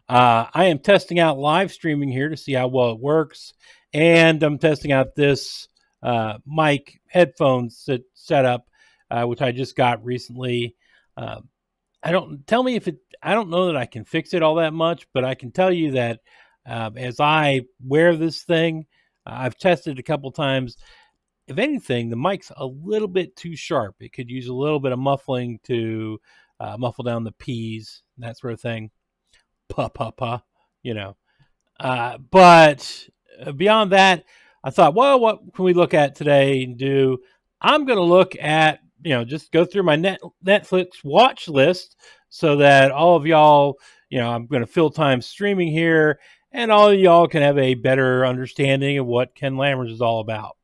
I am testing out live streaming here to see how well it works, and I'm testing out this mic headphones setup, which I just got recently. Uh, I don't tell me if it. I don't know that I can fix it all that much, but I can tell you that as I wear this thing, I've tested it a couple times. If anything, the mic's a little bit too sharp. It could use a little bit of muffling to muffle down the P's, that sort of thing. Pa pa pa, you know. But beyond that, I thought, well, what can we look at today and do? I'm going to look at, just go through my Netflix watch list so that all of y'all, I'm going to fill time streaming here, and all of y'all can have a better understanding of what Ken Lammers is all about.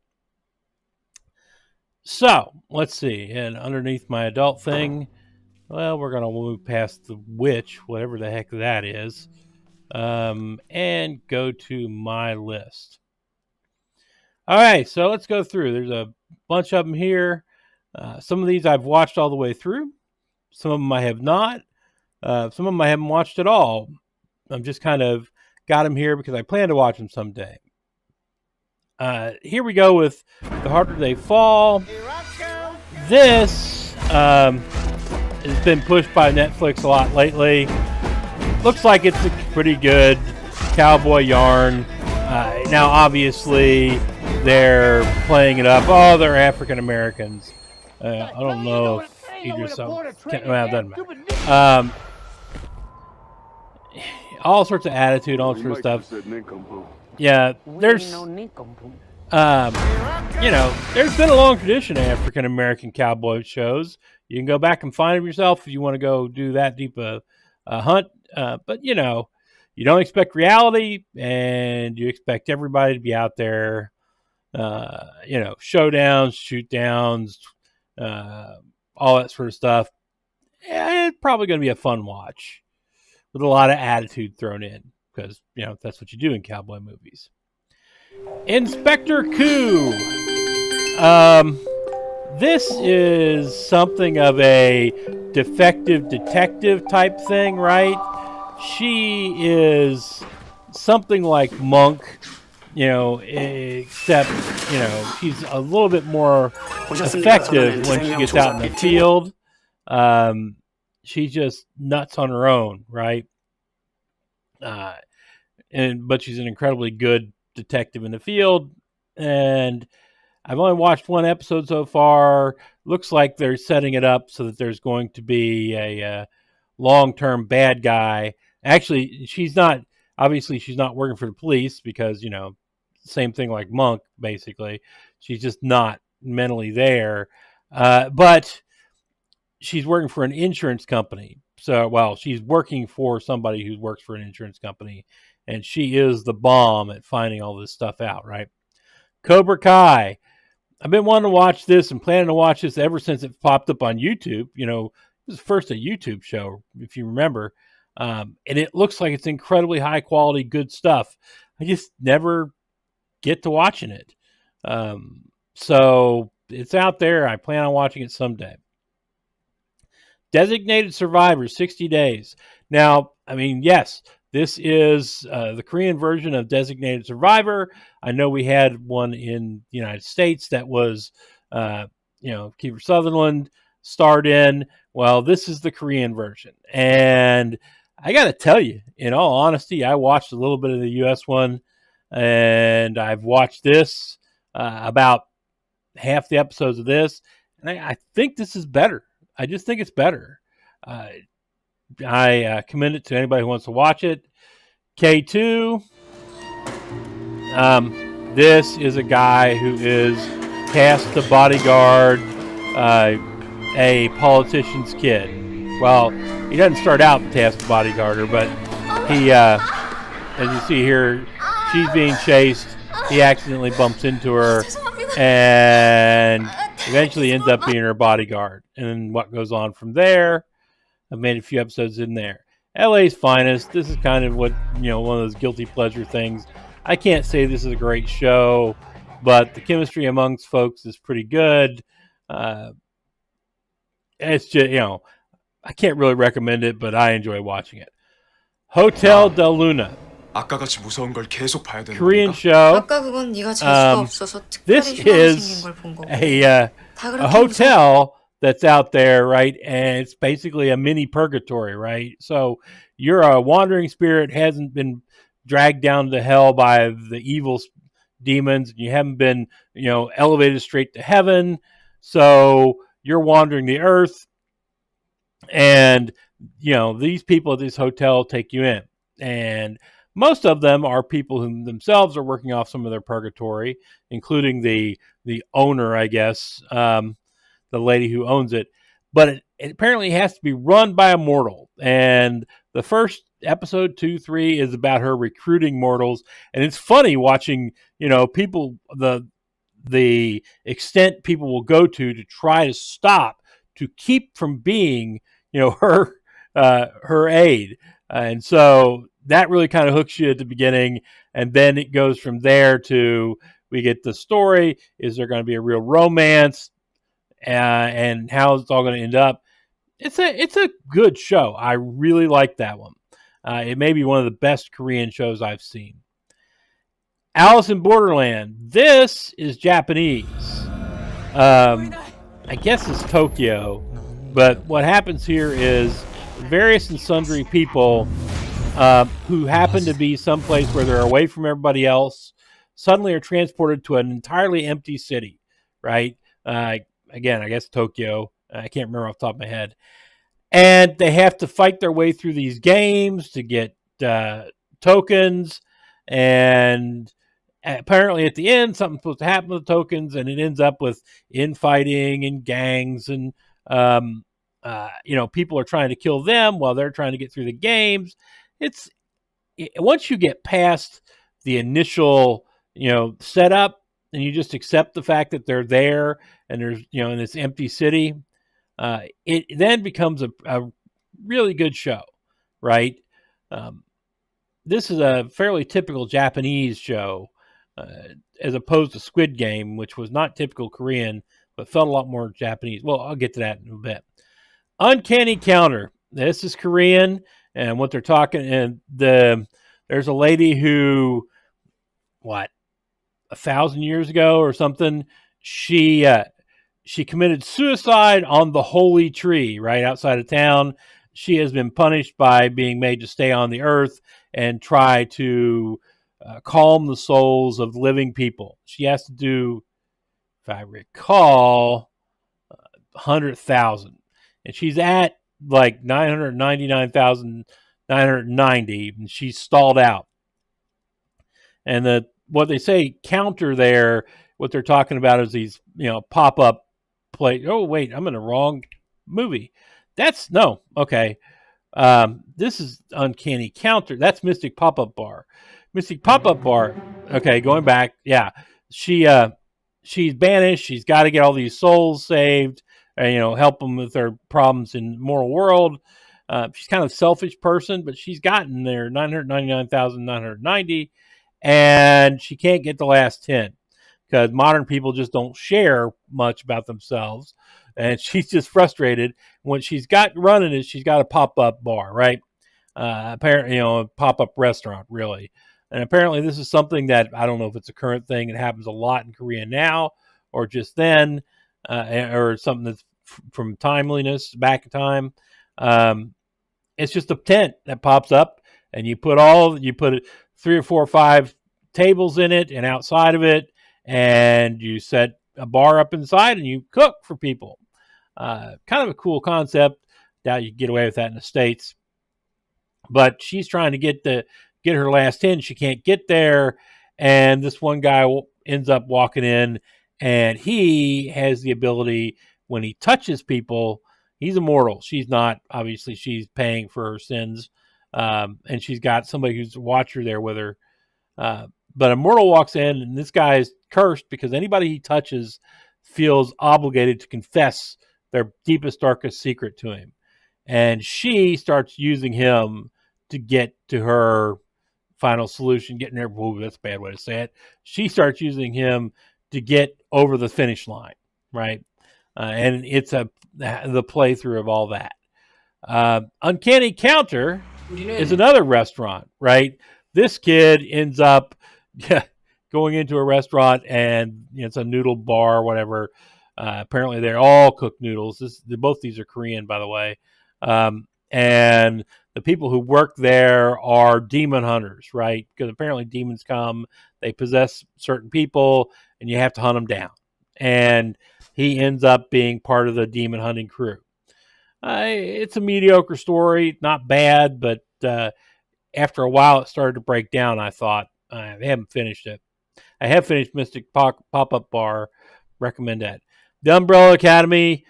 So, let's see. And underneath my adult thing, well, we're going to move past the witch, whatever the heck that is, and go to my list. All right, so let's go through. There's a bunch of them here. Some of these I've watched all the way through. Some of them I have not. Some of them I haven't watched at all. I'm just kind of got them here because I plan to watch them someday. Here we go with The Harder They Fall. This has been pushed by Netflix a lot lately. Looks like it's a pretty good cowboy yarn. Now, obviously, they're playing it up. Oh, they're African Americans. I don't know if Idris doesn't matter. All sorts of attitude, all sorts of stuff. Yeah, there's been a long tradition of African American cowboy shows. You can go back and find them yourself if you want to go do that deep a hunt. But you don't expect reality, and you expect everybody to be out there. Showdowns, shoot downs, all that sort of stuff. Yeah, it's probably going to be a fun watch with a lot of attitude thrown in because, that's what you do in cowboy movies. Inspector Coup. This is something of a defective detective type thing, right? She is something like Monk, except, she's a little bit more effective when she gets out in the field. She's just nuts on her own, right? But she's an incredibly good detective in the field, and I've only watched one episode so far. Looks like they're setting it up so that there's going to be a long-term bad guy. Actually, she's not working for the police because, same thing like Monk, basically. She's just not mentally there. But she's working for an insurance company. So, she's working for somebody who works for an insurance company, and she is the bomb at finding all this stuff out, right? Cobra Kai. I've been wanting to watch this and planning to watch this ever since it popped up on YouTube. It was first a YouTube show, if you remember. And it looks like it's incredibly high quality, good stuff. I just never get to watching it. So it's out there. I plan on watching it someday. Designated Survivor, 60 Days. Now, yes, this is the Korean version of Designated Survivor. I know we had one in the United States that was, Kiefer Sutherland starred in. Well, this is the Korean version. And I got to tell you, in all honesty, I watched a little bit of the U.S. one, and I've watched this, about half the episodes of this, and I think this is better. I just think it's better. I commend it to anybody who wants to watch it. K2. This is a guy who is cast to bodyguard a politician's kid. Well, he doesn't start out tasked to bodyguard her, but he, as you see here, she's being chased. He accidentally bumps into her and eventually ends up being her bodyguard. And what goes on from there, I've made a few episodes in there. LA's Finest. This is kind of what, one of those guilty pleasure things. I can't say this is a great show, but the chemistry amongst folks is pretty good. It's just, I can't really recommend it, but I enjoy watching it. Hotel Del Luna. 아까같이 무서운 걸 계속 봐야 되는 Korean 건가? show. 아까 그건 네가 재수가 없어서 This 특별히 희망이 생긴 is 걸 본 거고. a hotel that's out there, right? And it's basically a mini purgatory, right? So you're a wandering spirit, hasn't been dragged down to hell by the evil demons, and you haven't been, elevated straight to heaven. So you're wandering the earth, and these people at this hotel take you in, and most of them are people who themselves are working off some of their purgatory, including the owner, I guess, the lady who owns it. But it apparently has to be run by a mortal, and the first episode 2, 3 is about her recruiting mortals, and it's funny watching people, the extent people will go to try to stop, to keep from being her aide, and so that really kind of hooks you at the beginning, and then it goes from there to we get the story. Is there going to be a real romance, and how it's all going to end up? It's a good show. I really like that one. It may be one of the best Korean shows I've seen. Alice in Borderland. This is Japanese. I guess it's Tokyo, but what happens here is various and sundry people who happen to be someplace where they're away from everybody else suddenly are transported to an entirely empty city, right? Again, I guess Tokyo. I can't remember off the top of my head. And they have to fight their way through these games to get tokens. And apparently at the end, something's supposed to happen with the tokens, and it ends up with infighting and gangs, and people are trying to kill them while they're trying to get through the games. Once you get past the initial setup, and you just accept the fact that they're there and there's in this empty city, it then becomes a really good show, right? This is a fairly typical Japanese show, as opposed to Squid Game, which was not typical Korean but felt a lot more Japanese. Well, I'll get to that in a bit. Uncanny Counter. This is Korean, and what they're talking, and there's a lady who, 1,000 years ago or something, she committed suicide on the holy tree right outside of town. She has been punished by being made to stay on the earth and try to calm the souls of living people. She has to do, if I recall, 100,000, and she's at like 999,990, and she's stalled out. And what they say counter there, what they're talking about is these pop-up play. Oh wait, I'm in the wrong movie. Okay. This is Uncanny Counter. That's Mystic Pop-Up Bar. Mystic Pop-Up Bar. Okay, going back. Yeah, she's banished. She's got to get all these souls saved. Help them with their problems in the moral world. She's kind of a selfish person, but she's gotten there 999,990, and she can't get the last 10 because modern people just don't share much about themselves, and she's just frustrated. What she's got running is she's got a pop-up bar, right? Apparently, a pop-up restaurant, really. And apparently this is something that, I don't know if it's a current thing. It happens a lot in Korea now, or just then, or something that's from timeliness, back in time. It's just a tent that pops up, and you put 3 or 4 or 5 tables in it and outside of it, and you set a bar up inside and you cook for people. Kind of a cool concept. Doubt you can get away with that in the States. But she's trying to get her last 10. She can't get there, and this one guy ends up walking in, and he has the ability, when he touches people, he's immortal. She's not. Obviously, she's paying for her sins, and she's got somebody who's a watcher there with her. But Immortal walks in, and this guy is cursed because anybody he touches feels obligated to confess their deepest, darkest secret to him. And she starts using him to get to her final solution, getting there. Ooh, that's a bad way to say it. She starts using him to get over the finish line, right? And it's the playthrough of all that. Uncanny Counter is another restaurant, right? This kid ends up going into a restaurant and it's a noodle bar or whatever. Apparently, they're all cooked noodles. Both these are Korean, by the way. And the people who work there are demon hunters, right? Because apparently demons come, they possess certain people, and you have to hunt them down. And he ends up being part of the demon hunting crew. It's a mediocre story, not bad, but after a while it started to break down. I thought, I haven't finished it. I have finished Mystic Pop-Up Bar. Recommend that. The Umbrella Academy,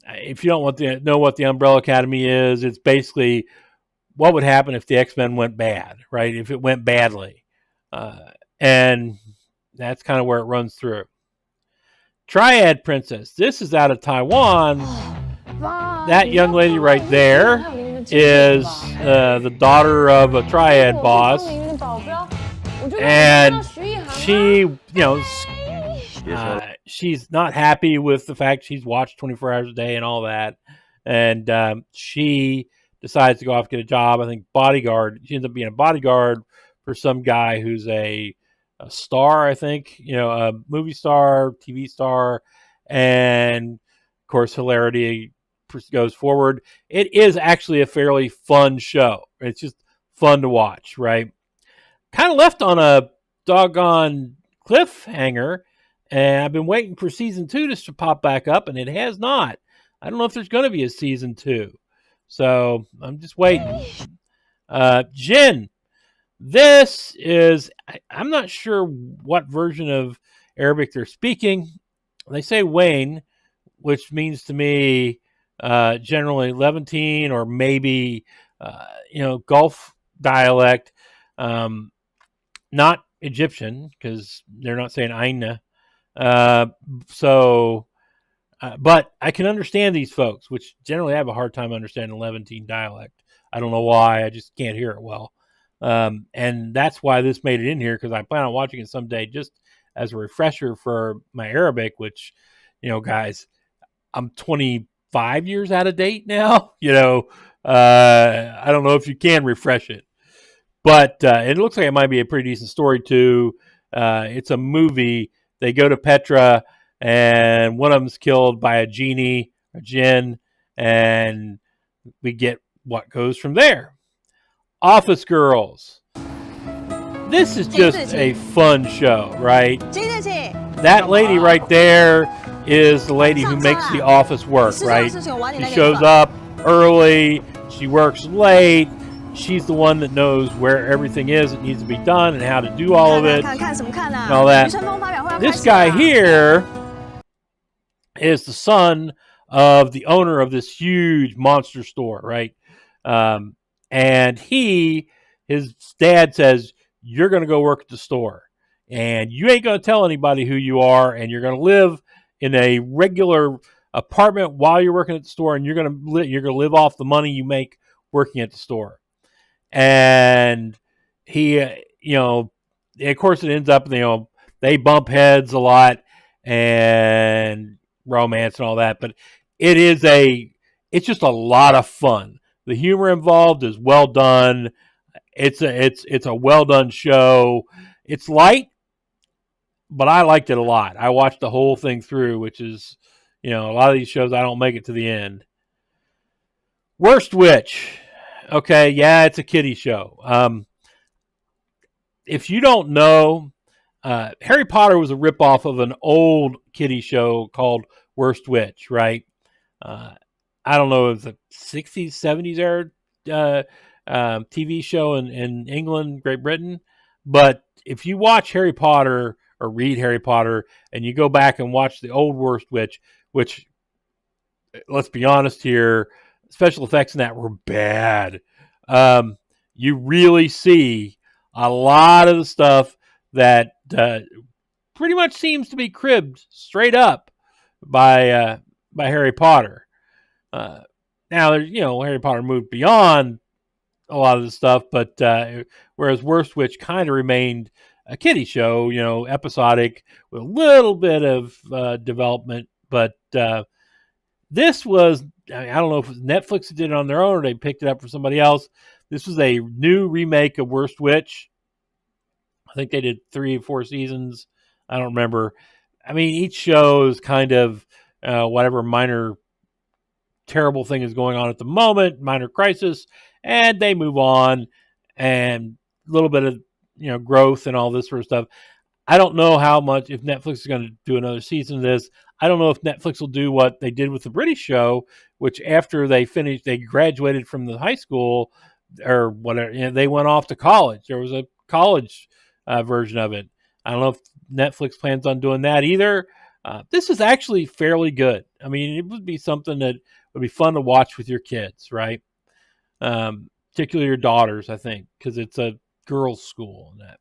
if you don't want to know what the Umbrella Academy is, it's basically what would happen if the X-Men went bad, right? If it went badly. And that's kind of where it runs through. Triad Princess. This is out of Taiwan. That young lady right there is the daughter of a triad boss. And she, she's not happy with the fact she's watched 24 hours a day and all that. And she decides to go off and get a job. I think bodyguard. She ends up being a bodyguard for some guy who's a star, I think, a movie star, TV star. And of course, hilarity goes forward. It is actually a fairly fun show. It's just fun to watch, right? Kind of left on a doggone cliffhanger, and I've been waiting for season 2 to pop back up, and it has not. I don't know if there's going to be a season 2, so I'm just waiting. Jin, this is, I'm not sure what version of Arabic they're speaking. They say Wayne, which means to me generally Levantine or maybe Gulf dialect. Not Egyptian, because they're not saying Aina. But I can understand these folks, which generally have a hard time understanding Levantine dialect. I don't know why. I just can't hear it well. And that's why this made it in here, because I plan on watching it someday just as a refresher for my Arabic, which, guys, I'm 25 years out of date now. I don't know if you can refresh it. But it looks like it might be a pretty decent story, too. It's a movie. They go to Petra, and one of them's killed by a genie, a djinn, and we get what goes from there. Office Girls. This is just a fun show, right? That lady right there is the lady who makes the office work, right? She shows up early. She works late. She's the one that knows where everything is that needs to be done and how to do all of it and all that. This guy here is the son of the owner of this huge monster store, right? And his dad says, you're going to go work at the store. And you ain't going to tell anybody who you are, and you're going to live in a regular apartment while you're working at the store, and you're going to live off the money you make working at the store. And he, of course, it ends up, they bump heads a lot and romance and all that. But it's just a lot of fun. The humor involved is well done. It's a well done show. It's light, but I liked it a lot. I watched the whole thing through, which is, a lot of these shows I don't make it to the end. Worst Witch. Okay, yeah, it's a kiddie show. If you don't know, Harry Potter was a ripoff of an old kiddie show called Worst Witch, right? I don't know if the 60s, 70s era TV show in England, Great Britain. But if you watch Harry Potter or read Harry Potter and you go back and watch the old Worst Witch, which, let's be honest here, special effects in that were bad. You really see a lot of the stuff that pretty much seems to be cribbed straight up by Harry Potter. Now, Harry Potter moved beyond a lot of the stuff, but whereas Worst Witch kind of remained a kiddie show, episodic with a little bit of development, but this was, I don't know if it was Netflix that did it on their own or they picked it up for somebody else. This was a new remake of Worst Witch. I think they did 3 or 4 seasons. I don't remember. I mean, each show is kind of whatever minor terrible thing is going on at the moment, minor crisis, and they move on, and a little bit of growth and all this sort of stuff. I don't know how much, if Netflix is going to do another season of this. I don't know if Netflix will do what they did with the British show, which after they finished, they graduated from the high school or whatever, they went off to college. There was a college version of it. I don't know if Netflix plans on doing that either. This is actually fairly good. I mean, it would be something that would be fun to watch with your kids, right? Particularly your daughters, I think, because it's a girls' school. And that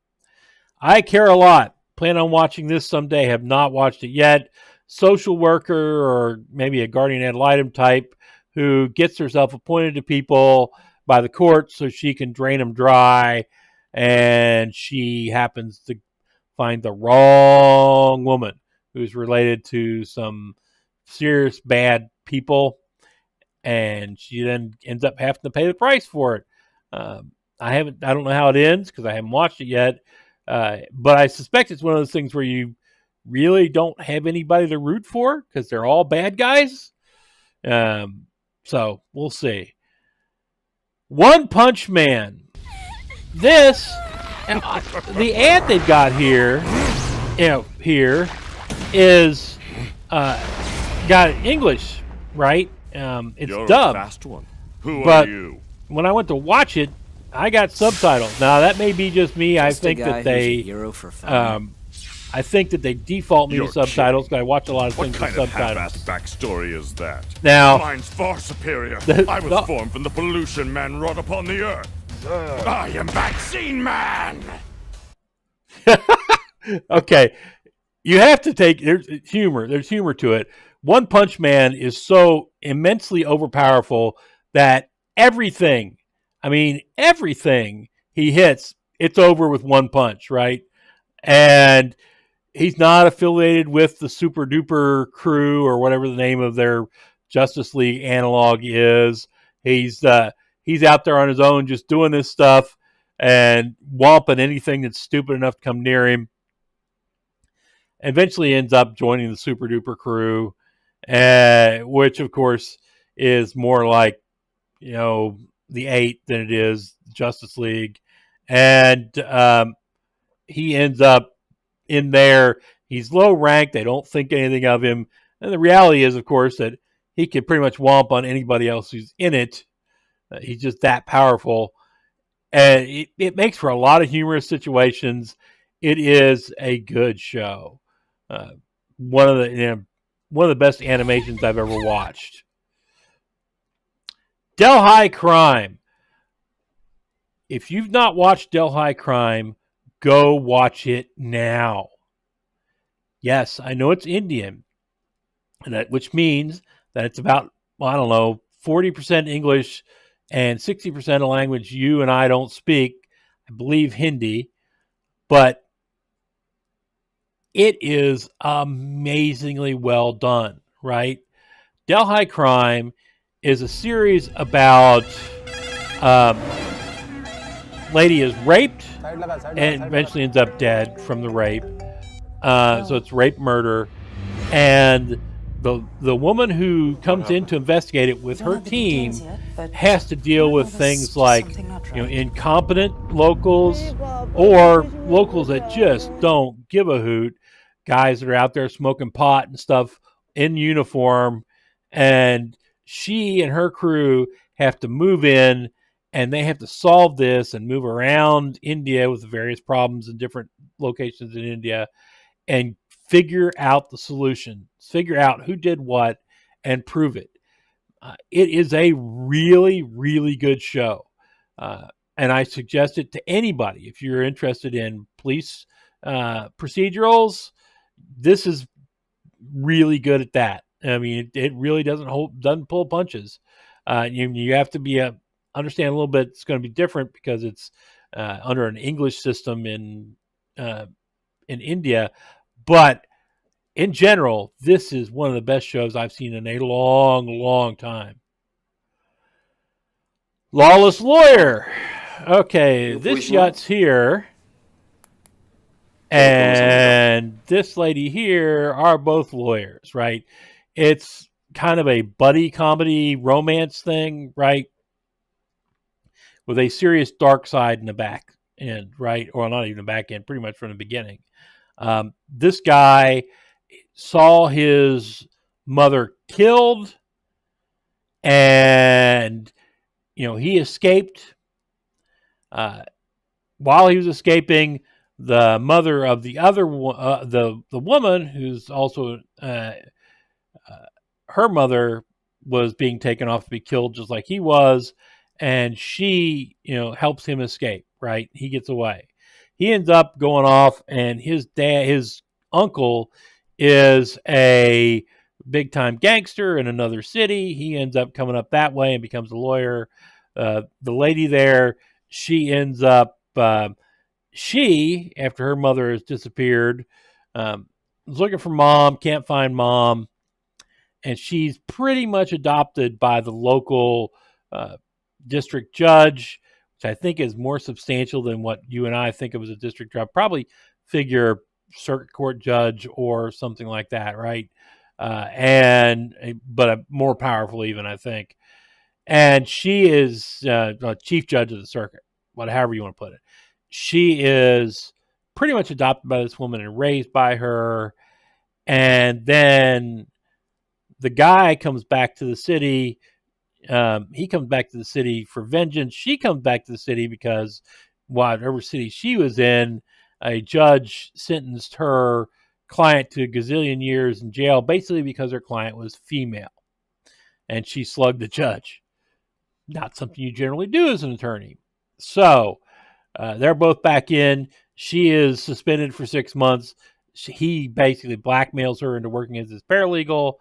I care a lot. Plan on watching this someday. Have not watched it yet. Social worker or maybe a guardian ad litem type who gets herself appointed to people by the court so she can drain them dry, and she happens to find the wrong woman who's related to some serious bad people, and she then ends up having to pay the price for it. I don't know how it ends because I haven't watched it yet, but I suspect it's one of those things where you really don't have anybody to root for because they're all bad guys. So we'll see. One Punch Man. This, the ad they've got here, is got English, right? It's You're dubbed. A fast one. Who but are you? when I went to watch it, I got subtitles. Now that may be just me. Just I think that they I think that they default me to You're subtitles because I watch a lot of What things kind with of half-assed subtitles. backstory is that? Now, Mine's far superior. The- I was formed from the pollution man wrought upon the earth. I am Vaccine Man! okay, you have to take there's humor. There's humor to it. One Punch Man is so immensely overpowerful that everything he hits, it's over with one punch, right? And he's not affiliated with the Super Duper crew or whatever the name of their Justice League analog is. He's out there on his own just doing this stuff and whomping anything that's stupid enough to come near him. Eventually ends up joining the Super Duper crew, which of course is more like, the 8 than it is Justice League. And he ends up in there. He's low ranked. They don't think anything of him. And the reality is, of course, that he can pretty much whomp on anybody else who's in it. He's just that powerful. And it makes for a lot of humorous situations. It is a good show. One of the best animations I've ever watched. Delhi Crime. If you've not watched Delhi Crime, go watch it now. Yes, I know it's Indian, which means that it's about, 40% English and 60% a language you and I don't speak. I believe Hindi, but it is amazingly well done, right? Delhi Crime is a series about lady is raped and eventually ends up dead from the rape. So it's rape murder, and the woman who comes in to investigate it with her team has to deal with things like incompetent locals or locals that just don't give a hoot, guys that are out there smoking pot and stuff in uniform, and she and her crew have to move in, and they have to solve this and move around India with various problems in different locations in India and figure out the solution, figure out who did what, and prove it. It is a really, really good show. And I suggest it to anybody. If you're interested in police procedurals, this is really good at that. I mean, it really doesn't pull punches. You have to understand a little bit. It's going to be different because it's under an English system in India, but in general, this is one of the best shows I've seen in a long, long time. Lawless Lawyer. Okay, 이거 this 보이시나요? yut's here and this lady here are both lawyers, right? It's kind of a buddy comedy romance thing, right? With a serious dark side in the back end, right? Or not even the back end, pretty much from the beginning. This guy saw his mother killed, and he escaped. While he was escaping, the mother of the other the woman, who's also her mother, was being taken off to be killed just like he was, and she helps him escape. Right, he gets away. He ends up going off, and his uncle is a big time gangster in another city. He ends up coming up that way and becomes a lawyer. The lady there, she ends up after her mother has disappeared, was looking for mom, can't find mom, and she's pretty much adopted by the local district judge, which I think is more substantial than what you and I think of as a district judge. Probably figure circuit court judge or something like that, right? But more powerful even, I think. And she is chief judge of the circuit, however you want to put it. She is pretty much adopted by this woman and raised by her. And then the guy comes back to the city. He comes back to the city for vengeance. She comes back to the city because whatever city she was in, a judge sentenced her client to a gazillion years in jail, basically because her client was female. And she slugged the judge. Not something you generally do as an attorney. So they're both back in. She is suspended for 6 months. He basically blackmails her into working as his paralegal.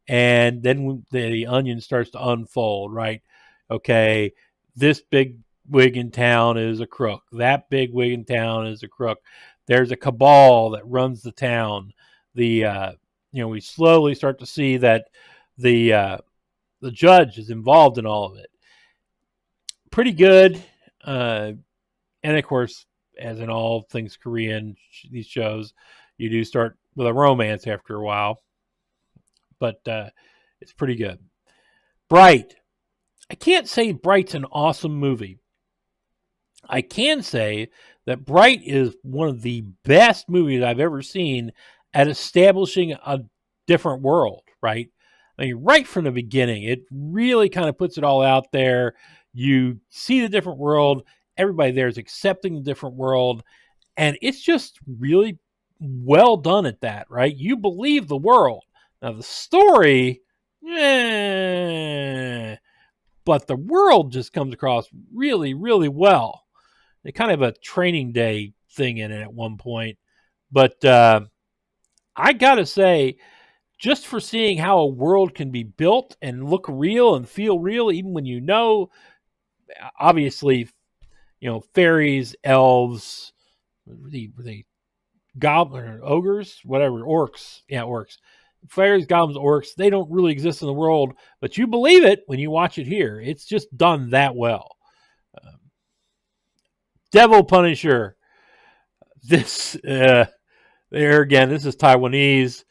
And then the onion starts to unfold, right? Okay, this big wig in town is a crook. That big wig in town is a crook. There's a cabal that runs the town. We slowly start to see that the judge is involved in all of it. Pretty good. And of course, as in all things Korean, these shows, you do start with a romance after a while. But it's pretty good. Bright. I can't say Bright's an awesome movie. I can say that Bright is one of the best movies I've ever seen at establishing a different world, right? I mean, right from the beginning, it really kind of puts it all out there. You see the different world. Everybody there is accepting the different world. And it's just really well done at that, right? You believe the world. Now, the story, but the world just comes across really, really well. They kind of have a Training Day thing in it at one point. But I got to say, just for seeing how a world can be built and look real and feel real, even when obviously, fairies, elves, were they goblin, ogres, whatever, orcs. Yeah, orcs. Fairies, goblins, orcs, they don't really exist in the world, but you believe it when you watch it here. It's just done that well. Devil Punisher. This, there again, this is Taiwanese.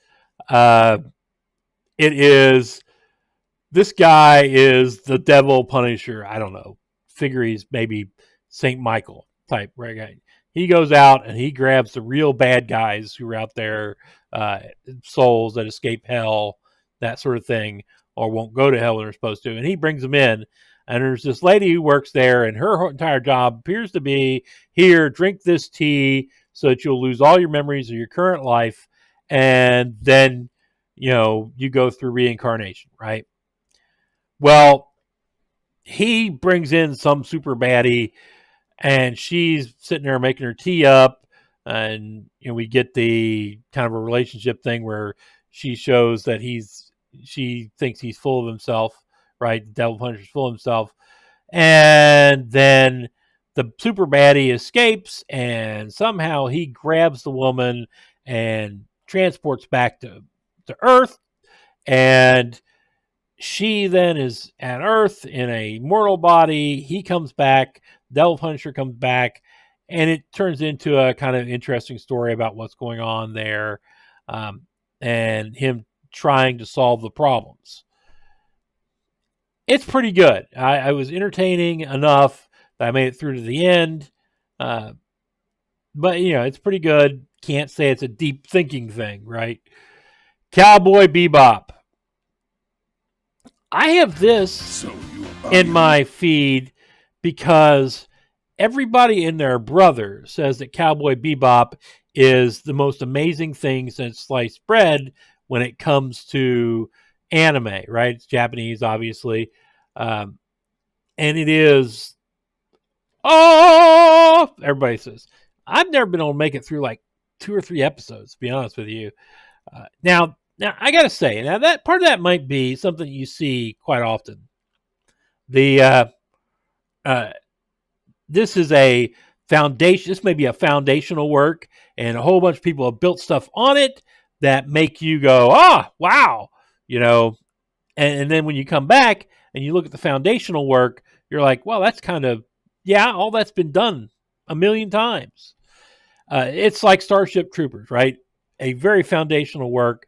This guy is the Devil Punisher. I don't know. Figure he's maybe St. Michael type guy. He goes out and he grabs the real bad guys who are out there, souls that escape hell, that sort of thing, or won't go to hell when they're supposed to. And he brings them in. And there's this lady who works there, and her entire job appears to be, here, drink this tea so that you'll lose all your memories of your current life. And then, you go through reincarnation, right? Well, he brings in some super baddie, and she's sitting there making her tea up, and we get the kind of a relationship thing where she shows that she thinks he's full of himself, right? The Devil Punisher's full of himself, and then the super baddie escapes, and somehow he grabs the woman and transports back to Earth, and she then is at Earth in a mortal body. He comes back. Devil Punisher comes back, and it turns into a kind of interesting story about what's going on there, and him trying to solve the problems. It's pretty good. I was entertaining enough that I made it through to the end. But, it's pretty good. Can't say it's a deep thinking thing, right? Cowboy Bebop. I have this in my feed because everybody and their brother says that Cowboy Bebop is the most amazing thing since sliced bread when it comes to anime, right? It's Japanese, obviously. And it is, everybody says. I've never been able to make it through like 2 or 3 episodes, to be honest with you. Now I got to say, now that part of that might be something you see quite often. This is a foundation. This may be a foundational work, and a whole bunch of people have built stuff on it that make you go, wow, and then when you come back and you look at the foundational work, you're like, well, that's kind of, all that's been done a million times. It's like Starship Troopers, right? A very foundational work.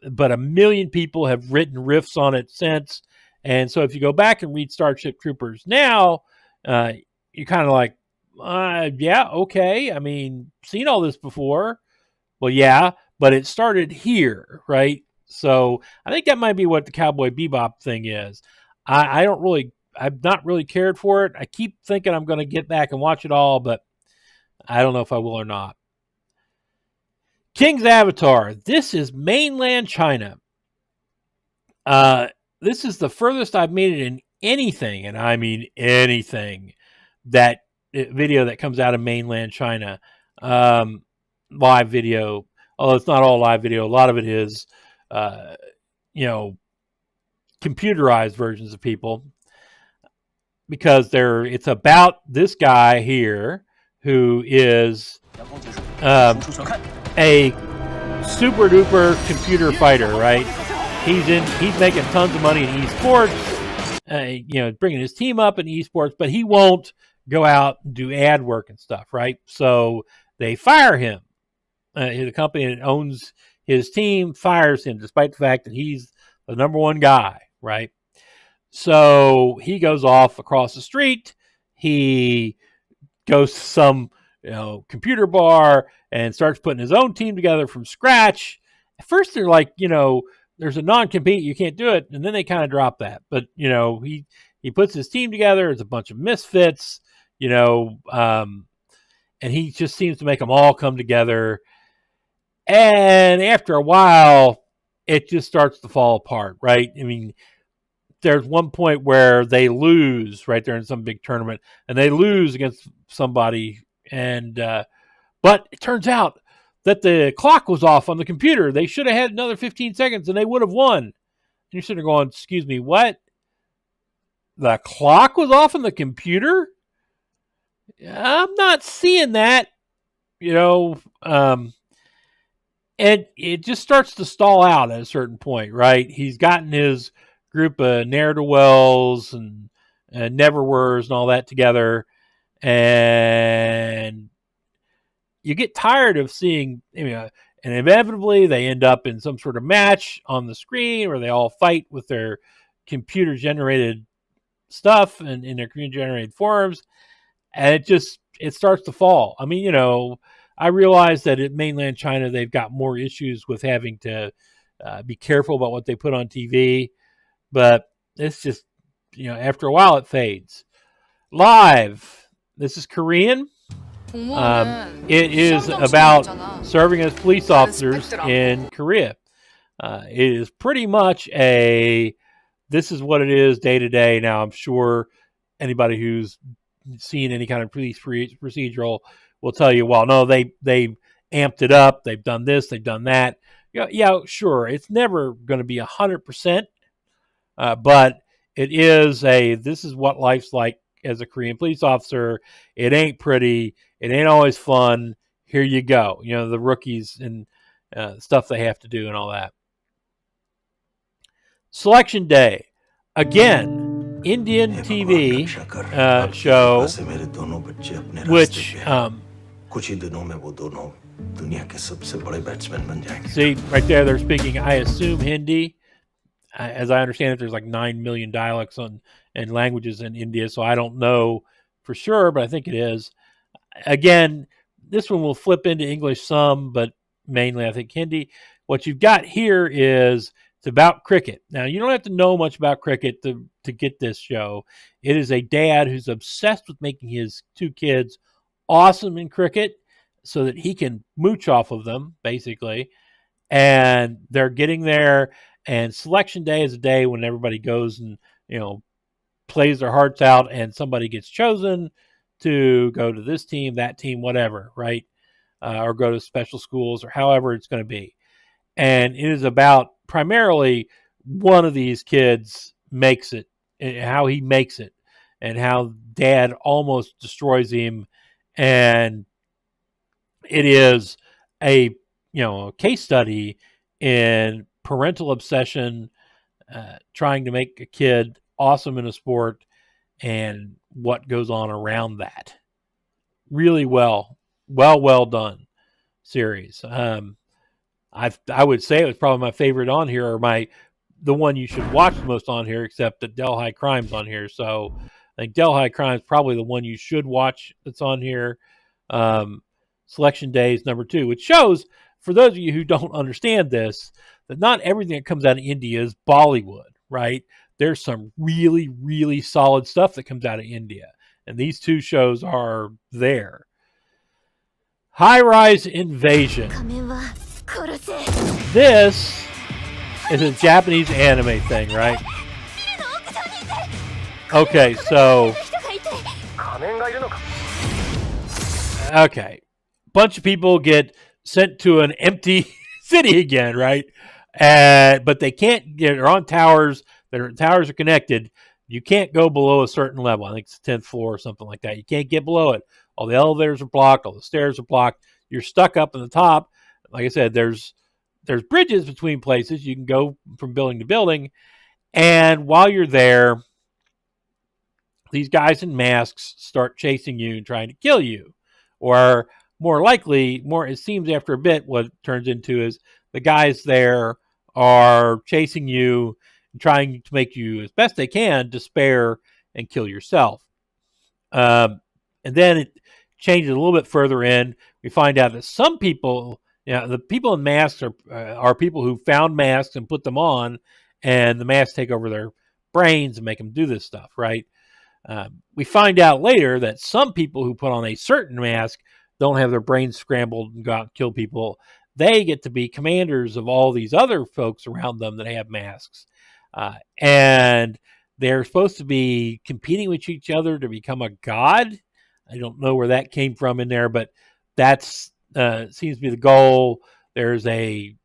But a million people have written riffs on it since. And so if you go back and read Starship Troopers now, you're kind of like, okay. I mean, seen all this before. Well, yeah, but it started here, right? So I think that might be what the Cowboy Bebop thing is. I've not really cared for it. I keep thinking I'm going to get back and watch it all, but I don't know if I will or not. King's Avatar. This is mainland China. This is the furthest I've made it in anything, and I mean anything, that video that comes out of mainland China. Live video. Although it's not all live video. A lot of it is, computerized versions of people. Because it's about this guy here who is a super duper computer fighter, right? He's making tons of money in esports, bringing his team up in esports, but he won't go out and do ad work and stuff, right? So they fire him. The company that owns his team fires him, despite the fact that he's the number one guy, right? So he goes off across the street. He goes to some, computer bar and starts putting his own team together from scratch. At first, they're like, there's a non-compete, you can't do it, and then they kind of drop that. But he puts his team together. It's a bunch of misfits, and he just seems to make them all come together. And after a while, it just starts to fall apart, right? I mean, there's one point where they lose, right? They're in some big tournament, and they lose against somebody. And but it turns out that the clock was off on the computer. They should have had another 15 seconds, and they would have won. And you're sitting there going, excuse me, what? The clock was off on the computer? I'm not seeing that, and it just starts to stall out at a certain point, right? He's gotten his group of ne'er-do-wells and never-weres and all that together, and you get tired of seeing, and inevitably they end up in some sort of match on the screen where they all fight with their computer-generated stuff and in their computer-generated forms, and it starts to fall. I mean, I realize that in mainland China they've got more issues with having to be careful about what they put on TV, but it's just, after a while it fades. Live. This is Korean. It is about serving as police officers in Korea. It is pretty much this is what it is day to day. Now, I'm sure anybody who's seen any kind of police procedural will tell you, well, no, they amped it up. They've done this, they've done that. Yeah, sure. It's never going to be 100%, but it is this is what life's like as a Korean police officer. It ain't pretty. It ain't always fun. Here you go. The rookies and stuff they have to do and all that. Selection Day. Again, Indian TV show, which see right there, they're speaking, I assume, Hindi. As I understand it, there's like 9 million dialects and languages in India, so I don't know for sure, but I think it is. Again, this one will flip into English some, but mainly I think Hindi. What you've got here is it's about cricket. Now, you don't have to know much about cricket to get this show. It is a dad who's obsessed with making his 2 kids awesome in cricket so that he can mooch off of them, basically. And they're getting there, and Selection Day is a day when everybody goes and, plays their hearts out, and somebody gets chosen to go to this team, that team, whatever, right? Or go to special schools or however it's going to be. And it is about primarily one of these kids makes it, and how he makes it, and how dad almost destroys him. And it is a case study in parental obsession, trying to make a kid awesome in a sport, and what goes on around that. Really well done series. I would say it was probably my favorite on here, or the one you should watch the most on here, except that Delhi Crime's on here. So I think Delhi Crime's probably the one you should watch that's on here. Selection Day is number 2, which shows, for those of you who don't understand this, that not everything that comes out of India is Bollywood, right? There's some really, really solid stuff that comes out of India. And these 2 shows are there. High Rise Invasion. This is a Japanese anime thing, right? Okay, so... Okay. Bunch of people get sent to an empty city again, right? But they can't get... They're on towers. Their towers are connected. You can't go below a certain level. I think it's the 10th floor or something like that. You can't get below it. All the elevators are blocked. All the stairs are blocked. You're stuck up in the top. Like I said, there's bridges between places. You can go from building to building. And while you're there, these guys in masks start chasing you and trying to kill you. Or more likely, it seems after a bit, what it turns into is the guys there are chasing you and trying to make you, as best they can, despair and kill yourself. And then it changes a little bit further in. We find out that some people, the people in masks are people who found masks and put them on, and the masks take over their brains and make them do this stuff, right? We find out later that some people who put on a certain mask don't have their brains scrambled and go out and kill people. They get to be commanders of all these other folks around them that have masks. And they're supposed to be competing with each other to become a god. I don't know where that came from in there, but that's seems to be the goal. There's a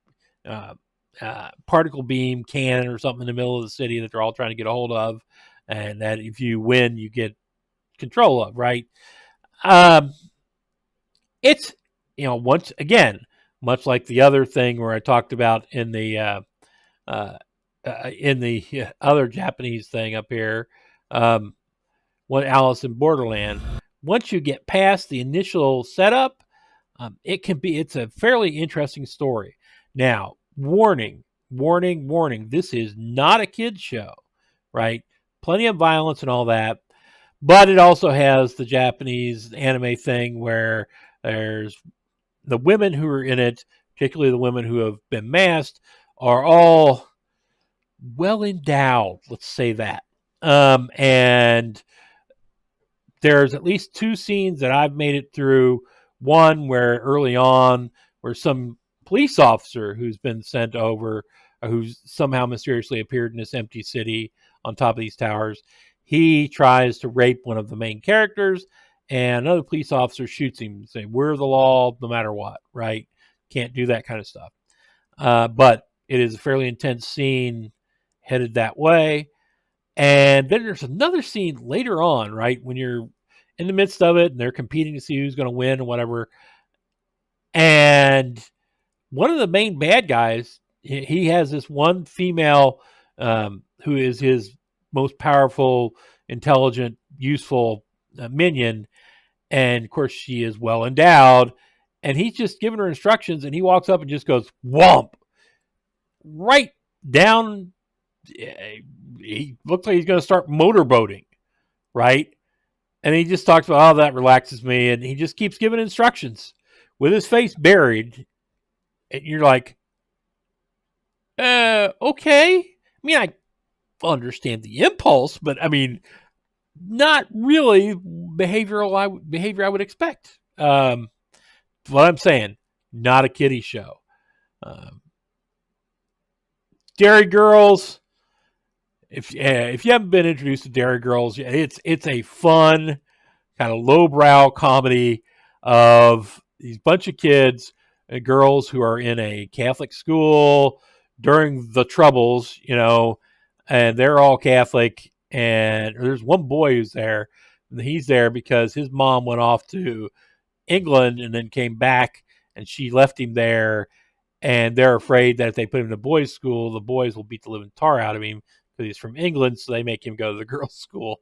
particle beam cannon or something in the middle of the city that they're all trying to get a hold of, and that if you win, you get control of, right? It's, once again, much like the other thing where I talked about in the other Japanese thing up here, what Alice in Borderland. Once you get past the initial setup, it's a fairly interesting story. Now, warning, this is not a kid's show, right? Plenty of violence and all that, but it also has the Japanese anime thing where there's the women who are in it, particularly the women who have been masked, are all well endowed, let's say that. And there's at least 2 scenes that I've made it through. One where early on, where some police officer who's been sent over, who's somehow mysteriously appeared in this empty city on top of these towers, he tries to rape one of the main characters, and another police officer shoots him, saying, "We're the law, no matter what," right? Can't do that kind of stuff. But it is a fairly intense scene headed that way. And then there's another scene later on, right, when you're in the midst of it and they're competing to see who's going to win and whatever. And one of the main bad guys, he has this one female who is his most powerful, intelligent, useful minion. And of course, she is well endowed. And he's just giving her instructions, and he walks up and just goes, whomp, right down. He looks like he's going to start motorboating, right? And he just talks about, oh, that relaxes me. And he just keeps giving instructions with his face buried. And you're like, okay. I mean, I understand the impulse, but I mean, not really behavior I would expect. What I'm saying, not a kiddie show. Dairy Girls. If you haven't been introduced to Dairy Girls, it's a fun kind of lowbrow comedy of these bunch of kids and girls who are in a Catholic school during the Troubles, and they're all Catholic. And there's one boy who's there, and he's there because his mom went off to England and then came back, and she left him there. And they're afraid that if they put him in a boys' school, the boys will beat the living tar out of him because he's from England, so they make him go to the girls' school.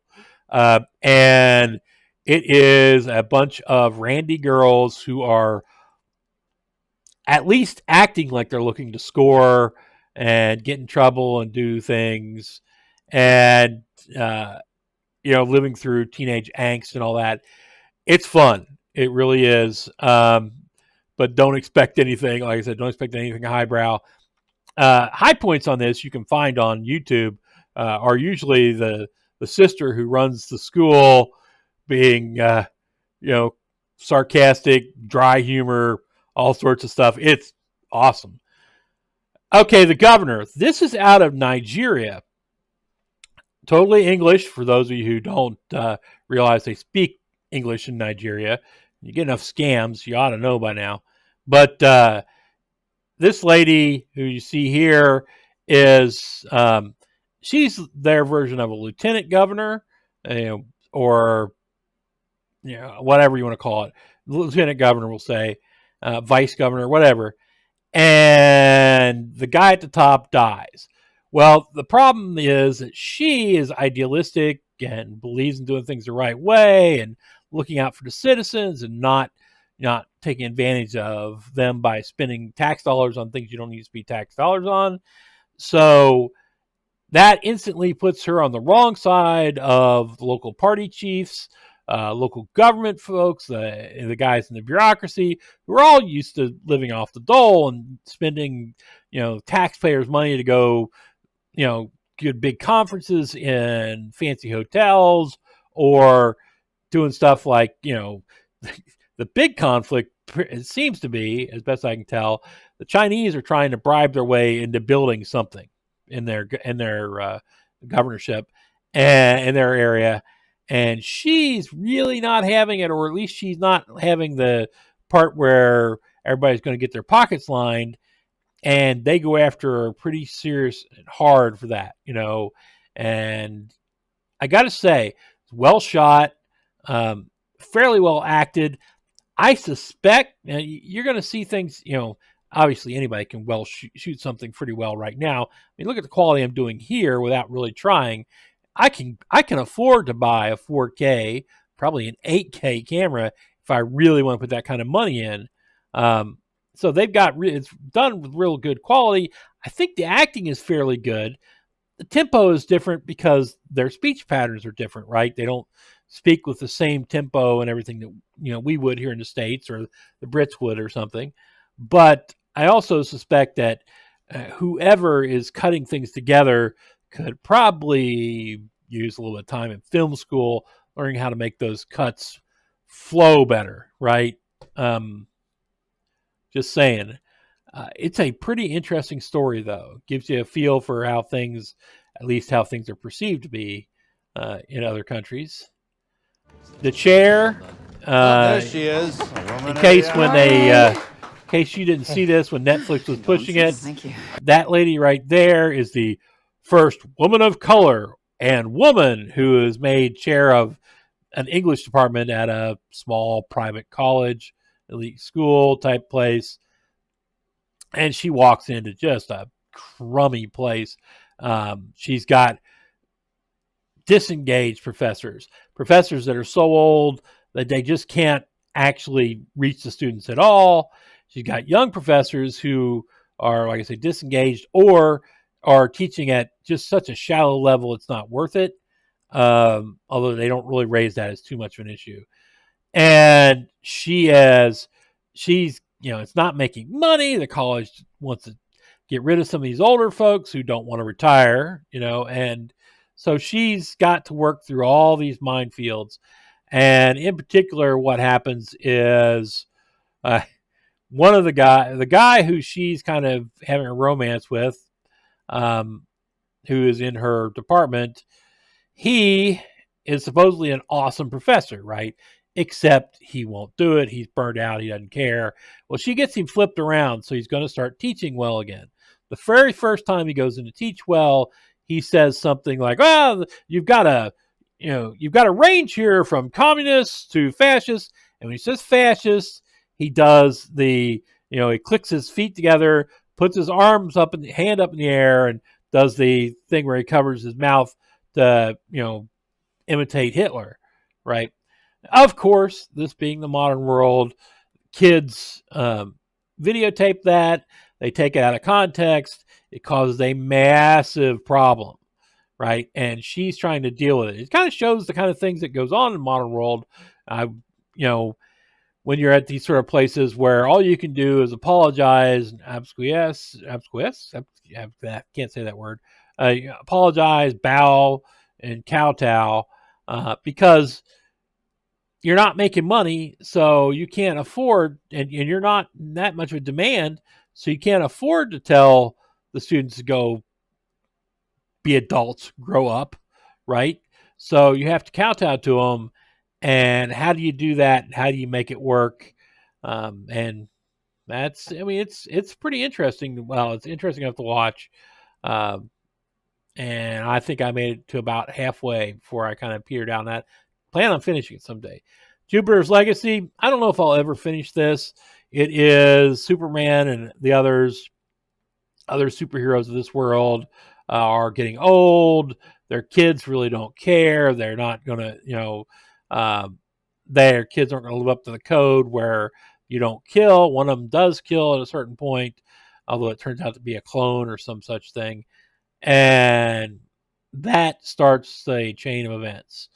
And it is a bunch of randy girls who are at least acting like they're looking to score and get in trouble and do things, and living through teenage angst and all that. It's fun. It really is. But don't expect anything. Like I said, don't expect anything highbrow. High points on this you can find on YouTube are usually the sister who runs the school being, sarcastic, dry humor, all sorts of stuff. It's awesome. Okay, the governor. This is out of Nigeria. Totally English for those of you who don't realize they speak English in Nigeria. You get enough scams, you ought to know by now. But this lady who you see here is she's their version of a lieutenant governor, or whatever you want to call it. Lieutenant governor, we'll say, vice governor, whatever. And the guy at the top dies. Well, the problem is that she is idealistic and believes in doing things the right way and looking out for the citizens and not taking advantage of them by spending tax dollars on things you don't need to spend tax dollars on. So that instantly puts her on the wrong side of the local party chiefs, local government folks, the guys in the bureaucracy who are all used to living off the dole and spending, taxpayers' money to go, good big conferences in fancy hotels, or doing stuff like, the big conflict, it seems to be, as best I can tell, the Chinese are trying to bribe their way into building something in their governorship and in their area. And she's really not having it, or at least she's not having the part where everybody's going to get their pockets lined, and they go after her pretty serious and hard for that, And I got to say, it's well shot, fairly well acted. I suspect you're going to see things, obviously anybody can shoot something pretty well right now. I mean, look at the quality I'm doing here without really trying. I can afford to buy a 4K, probably an 8K camera if I really want to put that kind of money in. So they've got it's done with real good quality. I think the acting is fairly good. The tempo is different because their speech patterns are different, right? They don't speak with the same tempo and everything that we would here in the States, or the Brits would, or something. But I also suspect that whoever is cutting things together could probably use a little bit of time in film school, learning how to make those cuts flow better, right? Just saying. It's a pretty interesting story, though. Gives you a feel for how things are perceived to be in other countries. The chair. There she is. In case you didn't see this when Netflix was pushing it, Thank you. that lady right there is the first woman of color and woman who is made chair of an English department at a small private college, elite school type place. And she walks into just a crummy place. She's got disengaged professors that are so old that they just can't actually reach the students at all. She's got young professors who are, like I say, disengaged or are teaching at just such a shallow level it's not worth it. Although they don't really raise that as too much of an issue. And she's, it's not making money. The college wants to get rid of some of these older folks who don't want to retire, and so she's got to work through all these minefields. And in particular, what happens is one of the guy who she's kind of having a romance with, who is in her department, he is supposedly an awesome professor, right? Except he won't do it. He's burned out. He doesn't care. Well, she gets him flipped around, so he's going to start teaching well again. The very first time he goes in to teach well, he says something like, "Well, you've got a range here from communists to fascists." And when he says fascists, he does he clicks his feet together, puts his arms up and hand up in the air, and does the thing where he covers his mouth to imitate Hitler, right? Of course, this being the modern world, kids videotape that. They take it out of context. It causes a massive problem, right? And she's trying to deal with it. It kind of shows the kind of things that goes on in the modern world. When you're at these sort of places where all you can do is apologize and absquiesce. I can't say that word. Apologize, bow, and kowtow, because you're not making money, so you can't afford, and you're not that much of a demand, so you can't afford to tell the students to go be adults, grow up, right? So you have to kowtow to them. And how do you do that? How do you make it work? And it's pretty interesting. Well, it's interesting enough to watch. And I think I made it to about halfway before I kind of petered down that. Plan on finishing it someday. Jupiter's Legacy. I don't know if I'll ever finish this. It is Superman and the other superheroes of this world are getting old. Their kids really don't care. They're not going to, their kids aren't going to live up to the code where you don't kill. One of them does kill at a certain point, although it turns out to be a clone or some such thing. And that starts a chain of events.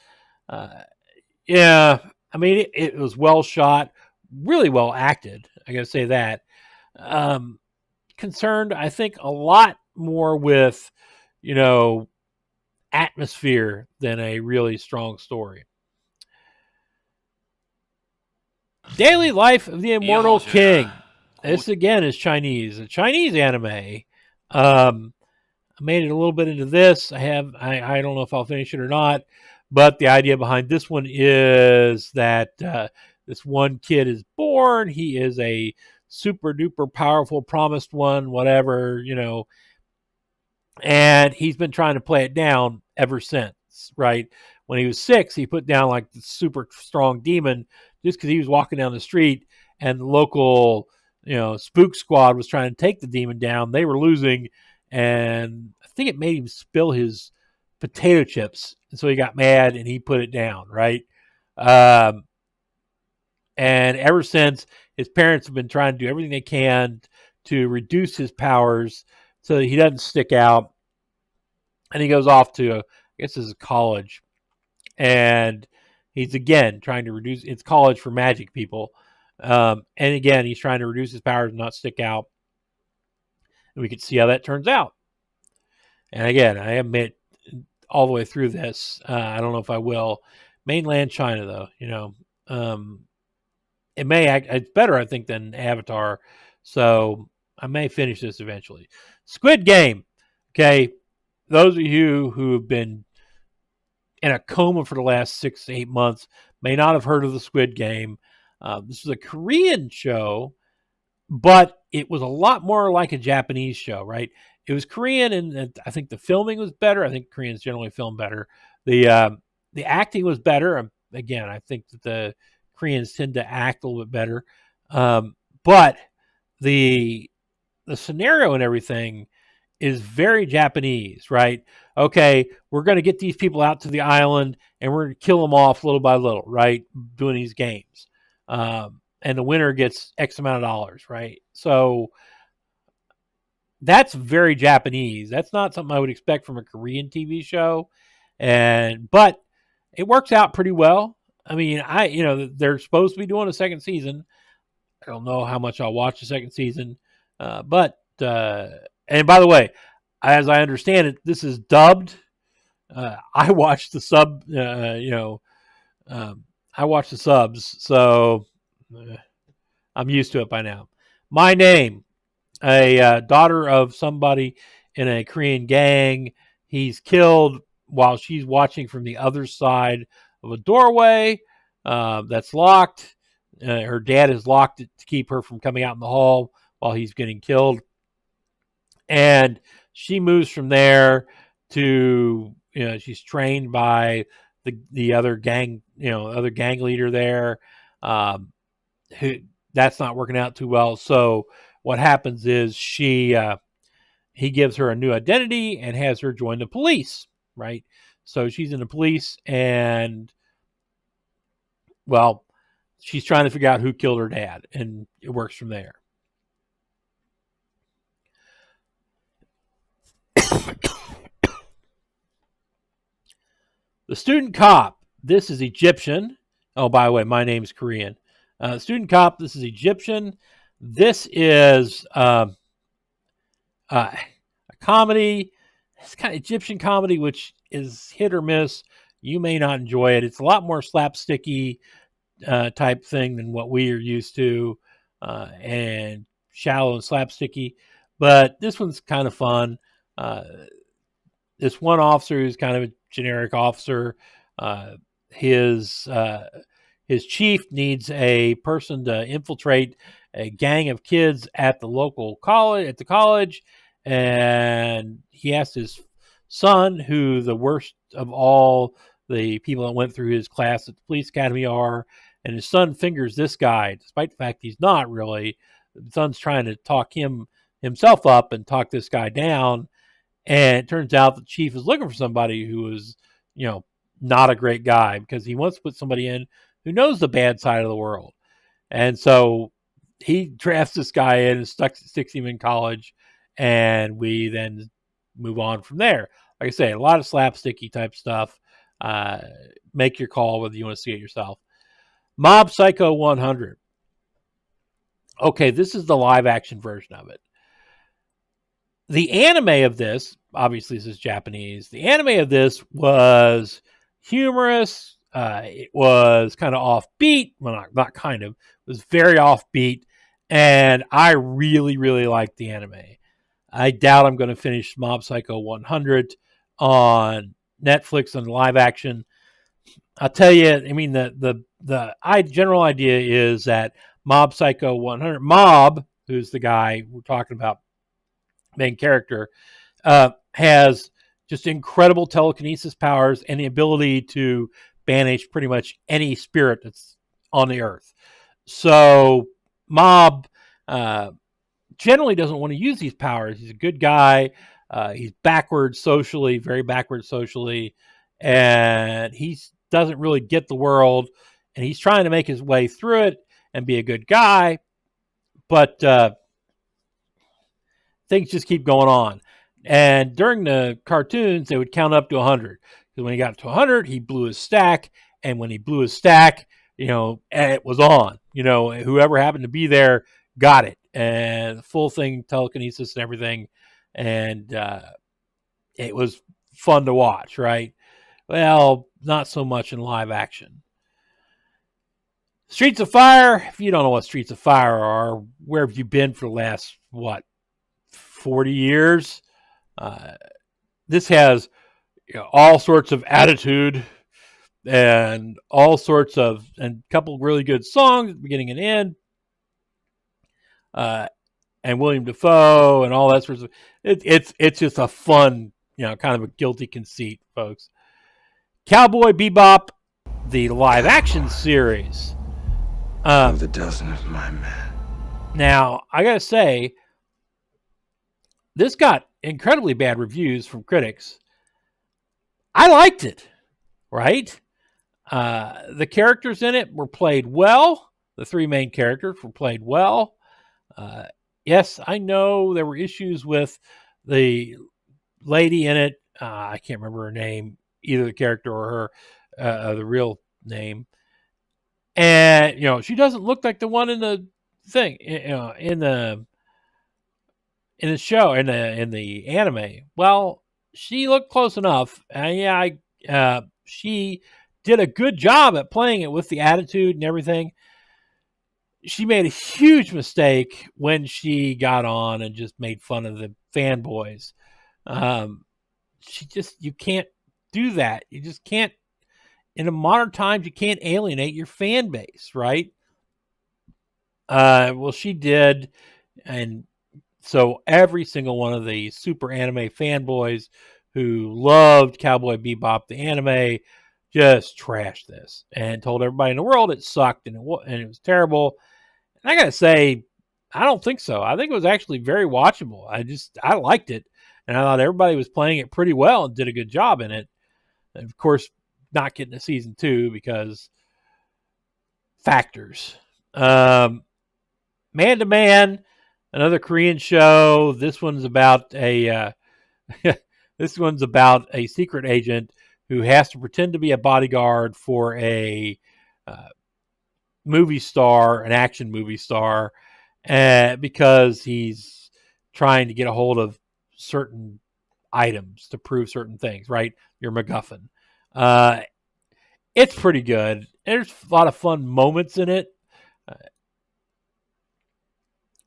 It was well shot, really well acted. I got to say that. Concerned, I think, a lot more with, atmosphere than a really strong story. Daily Life of the Immortal King. This again is Chinese. A Chinese anime. I made it a little bit into this. I don't know if I'll finish it or not, but the idea behind this one is that this one kid is born. He is a super duper powerful promised one, whatever, and he's been trying to play it down ever since, right? When he was 6, he put down like the super strong demon just because he was walking down the street and the local, spook squad was trying to take the demon down. They were losing, and I think it made him spill his potato chips. And so he got mad and he put it down, right? And ever since, his parents have been trying to do everything they can to reduce his powers so that he doesn't stick out. And he goes off to, I guess this is college. And he's again trying to reduce, it's college for magic people. And again, he's trying to reduce his powers and not stick out. And we can see how that turns out. And again, I haven't made it all the way through this. I don't know if I will. Mainland China, though, it may act, it's better, I think, than Avatar. So I may finish this eventually. Squid Game. Okay. Those of you who have been in a coma for the last 6 to 8 months may not have heard of the Squid Game. This is a Korean show, but it was a lot more like a Japanese show, right? It was Korean, and I think the filming was better. I think Koreans generally film better. The acting was better. Again, I think that the Koreans tend to act a little bit better. But the scenario and everything is very Japanese, right? Okay, we're going to get these people out to the island and we're going to kill them off little by little, right? Doing these games. And the winner gets X amount of dollars, right? So that's very Japanese. That's not something I would expect from a Korean TV show. But it works out pretty well. I mean, they're supposed to be doing a second season. I don't know how much I'll watch the second season. And by the way, as I understand it, this is dubbed. I watched the I watched the subs, so I'm used to it by now. My Name, a daughter of somebody in a Korean gang. He's killed while she's watching from the other side of a doorway that's locked. Her dad has locked it to keep her from coming out in the hall while he's getting killed. And she moves from there to, she's trained by the other gang, other gang leader there. Who that's not working out too well. So what happens is he gives her a new identity and has her join the police, right? So she's in the police and, well, she's trying to figure out who killed her dad, and it works from there. The Student Cop, this is Egyptian. Oh, by the way, My Name's Korean. Student Cop, this is Egyptian. This is a comedy. It's kind of Egyptian comedy, which is hit or miss. You may not enjoy it. It's a lot more slapsticky type thing than what we are used to, and shallow and slapsticky. But this one's kind of fun. This one officer who's kind of a generic officer. His chief needs a person to infiltrate a gang of kids at the local college, and he asked his son, who the worst of all the people that went through his class at the police academy are, and his son fingers this guy, despite the fact he's not really. The son's trying to talk himself up and talk this guy down. And it turns out the chief is looking for somebody who is, not a great guy, because he wants to put somebody in who knows the bad side of the world. And so he drafts this guy in and sticks him in college, and we then move on from there. Like I say, a lot of slapsticky type stuff. Make your call whether you want to see it yourself. Mob Psycho 100. Okay, this is the live action version of it. The anime of this, obviously this is Japanese. The anime of this was humorous. It was kind of offbeat. Well, not kind of. It was very offbeat. And I really, really liked the anime. I doubt I'm going to finish Mob Psycho 100 on Netflix on live action. I'll tell you, I mean, the general idea is that Mob Psycho 100, Mob, who's the guy we're talking about, main character, has just incredible telekinesis powers and the ability to banish pretty much any spirit that's on the earth. So Mob generally doesn't want to use these powers. He's a good guy. He's backward socially, very backward socially, and he doesn't really get the world, and he's trying to make his way through it and be a good guy, but things just keep going on. And during the cartoons, they would count up to 100. Because when he got to 100, he blew his stack. And when he blew his stack, it was on. Whoever happened to be there got it. And the full thing, telekinesis and everything. And it was fun to watch, right? Well, not so much in live action. Streets of Fire. If you don't know what Streets of Fire are, where have you been for the last, 40 years? This has all sorts of attitude and all sorts of, and a couple really good songs at the beginning and end, and William Dafoe and all that sorts of. It's just a fun, kind of a guilty conceit, folks. Cowboy Bebop, the live action series. Of the dozen of my men. Now I gotta say, this got incredibly bad reviews from critics. I liked it, right? The characters in it were played well. The three main characters were played well. Yes, I know there were issues with the lady in it. I can't remember her name, either the character or her, the real name. And, she doesn't look like the one in the thing, in the show, in the anime. Well, she looked close enough. She did a good job at playing it with the attitude and everything. She made a huge mistake when she got on and just made fun of the fanboys. You can't do that. You just can't. In the modern times, you can't alienate your fan base, right? Well, she did, and so every single one of the super anime fanboys who loved Cowboy Bebop, the anime, just trashed this and told everybody in the world it sucked and it was terrible. And I gotta say, I don't think so. I think it was actually very watchable. I liked it, and I thought everybody was playing it pretty well and did a good job in it. And of course, not getting a season 2 because factors. Man to Man, another Korean show. This one's about a secret agent who has to pretend to be a bodyguard for a movie star, an action movie star, because he's trying to get a hold of certain items to prove certain things, right? Your MacGuffin. It's pretty good. There's a lot of fun moments in it.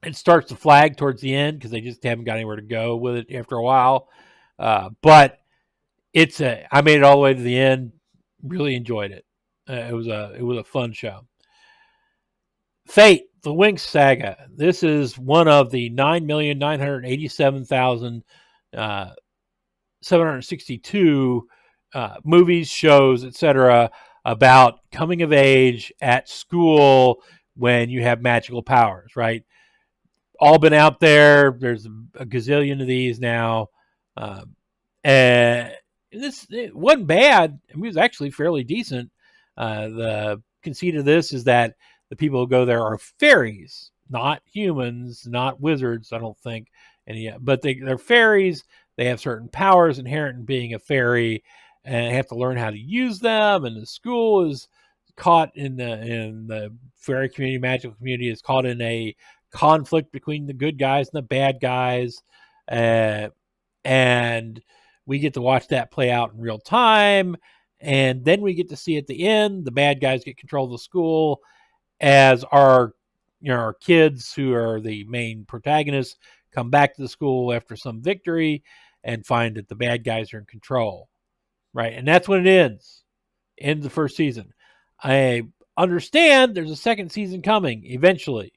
It starts to flag towards the end because they just haven't got anywhere to go with it after a while. But I made it all the way to the end. Really enjoyed it. It was a fun show. Fate, the Winx Saga. This is one of the 9,987,762 movies, shows, etc. about coming of age at school when you have magical powers, right? All been out there. There's a gazillion of these now. And it wasn't bad. It was actually fairly decent. The conceit of this is that the people who go there are fairies, not humans, not wizards, I don't think. But they're fairies. They have certain powers inherent in being a fairy, and have to learn how to use them. And the school is caught in the fairy community, magical community, is caught in a conflict between the good guys and the bad guys. And we get to watch that play out in real time. And then we get to see at the end, the bad guys get control of the school as our kids, who are the main protagonists, come back to the school after some victory and find that the bad guys are in control. Right. And that's when it ends. Ends the first season. I understand there's a second season coming eventually.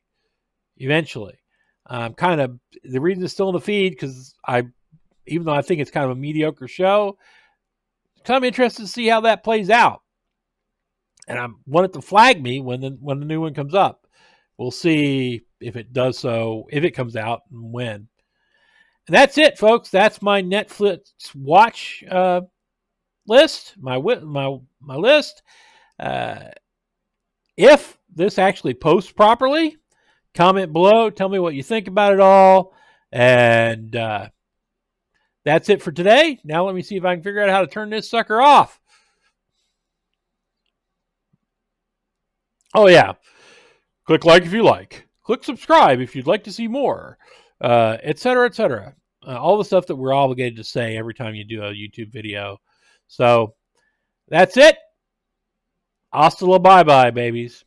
Kind of the reason it's still in the feed, because even though I think it's kind of a mediocre show, kind of interested to see how that plays out. And I want it to flag me when the new one comes up. We'll see if it does so, if it comes out, and when. And that's it, folks. That's my Netflix watch list. My list. If this actually posts properly, comment below. Tell me what you think about it all. And that's it for today. Now let me see if I can figure out how to turn this sucker off. Oh, yeah. Click like if you like. Click subscribe if you'd like to see more, etc., etc. All the stuff that we're obligated to say every time you do a YouTube video. So that's it. Hasta la bye-bye, babies.